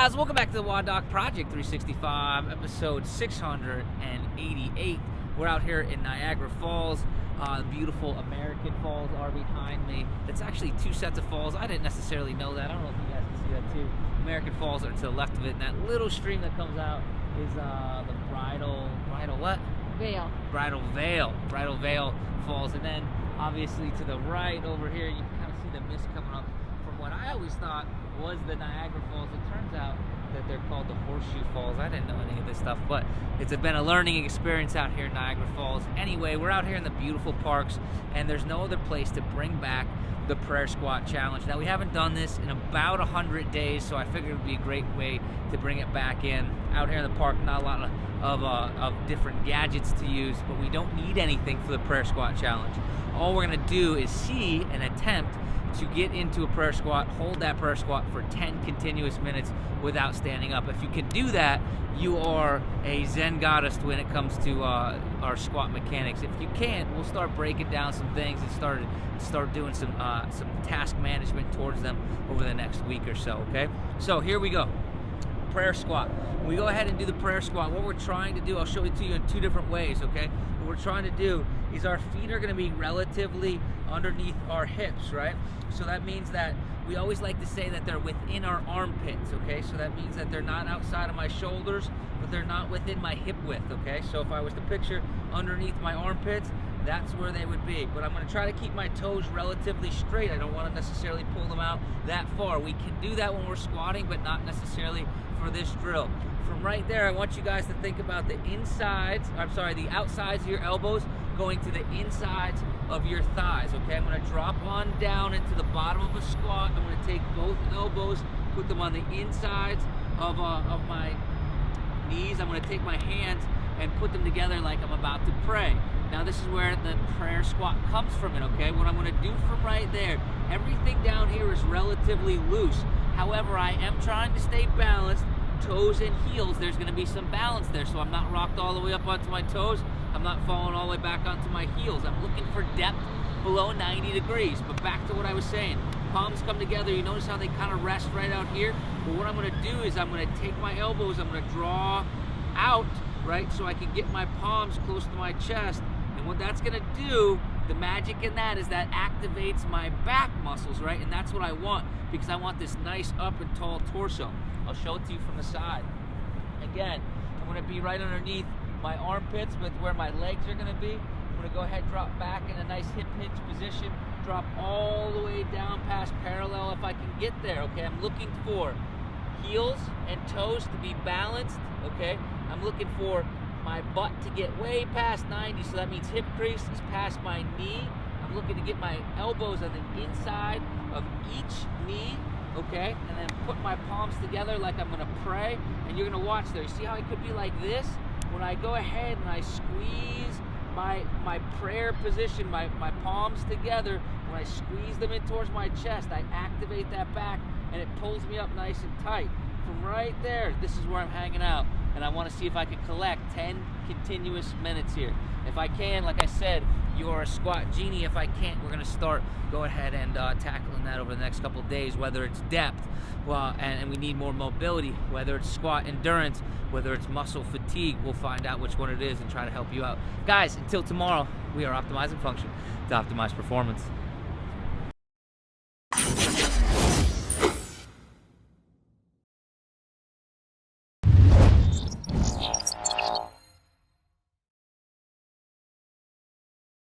guys, welcome back to the WODdoc Project 365, episode 688. We're out here in Niagara Falls. Beautiful American Falls are behind me. It's actually two sets of falls. I didn't necessarily know that. I don't know if you guys can see that too. American Falls are to the left of it, and that little stream that comes out is the Bridal Veil Falls. And then obviously to the right over here, you can kind of see the mist coming up from what I always thought was the Niagara Falls. It turns out that they're called the Horseshoe Falls. I didn't know any of this stuff, but it's been a learning experience out here in Niagara Falls. Anyway, we're out here in the beautiful parks, and there's no other place to bring back the prayer squat challenge. Now, we haven't done this in about 100 days, so I figured it would be a great way to bring it back in. Out here in the park, not a lot of different gadgets to use, but we don't need anything for the prayer squat challenge. All we're gonna do is see and attempt to get into a prayer squat, hold that prayer squat for 10 continuous minutes without standing up. If you can do that, you are a Zen goddess when it comes to our squat mechanics. If you can't, we'll start breaking down some things and start doing some task management towards them over the next week or so, okay? So here we go. Prayer squat. When we go ahead and do the prayer squat, what we're trying to do, I'll show it to you in two different ways, okay? What we're trying to do is our feet are gonna be relatively underneath our hips, right? So that means that we always like to say that they're within our armpits, okay? So that means that they're not outside of my shoulders, but they're not within my hip width, okay? So if I was to picture underneath my armpits, that's where they would be. But I'm gonna try to keep my toes relatively straight. I don't wanna necessarily pull them out that far. We can do that when we're squatting, but not necessarily for this drill. From right there, I want you guys to think about the outsides of your elbows going to the insides of your thighs, okay? I'm gonna drop on down into the bottom of a squat. I'm gonna take both elbows, put them on the insides of my knees. I'm gonna take my hands and put them together like I'm about to pray. Now this is where the prayer squat comes from it, okay? What I'm gonna do from right there, everything down here is relatively loose. However, I am trying to stay balanced. Toes and heels, there's gonna be some balance there, so I'm not rocked all the way up onto my toes. I'm not falling all the way back onto my heels. I'm looking for depth below 90 degrees. But back to what I was saying, palms come together. You notice how they kind of rest right out here? Well, what I'm gonna do is I'm gonna take my elbows, I'm gonna draw out, right, so I can get my palms close to my chest. And what that's gonna do, the magic in that is that activates my back muscles, right? And that's what I want, because I want this nice up and tall torso. I'll show it to you from the side. Again, I'm gonna be right underneath my armpits with where my legs are gonna be. I'm gonna go ahead, drop back in a nice hip hinge position, drop all the way down past parallel if I can get there, okay? I'm looking for heels and toes to be balanced, okay? I'm looking for my butt to get way past 90, so that means hip crease is past my knee. I'm looking to get my elbows on the inside of each knee, okay? And then put my palms together like I'm gonna pray, and you're gonna watch there. You see how it could be like this? When I go ahead and I squeeze my prayer position, my palms together, when I squeeze them in towards my chest, I activate that back, and it pulls me up nice and tight. From right there, this is where I'm hanging out, and I wanna see if I can collect 10 continuous minutes here. If I can, like I said, you're a squat genie. If I can't, we're gonna go ahead and tackling that over the next couple of days, whether it's depth, and we need more mobility, whether it's squat endurance, whether it's muscle fatigue. We'll find out which one it is and try to help you out. Guys, until tomorrow, we are optimizing function to optimize performance.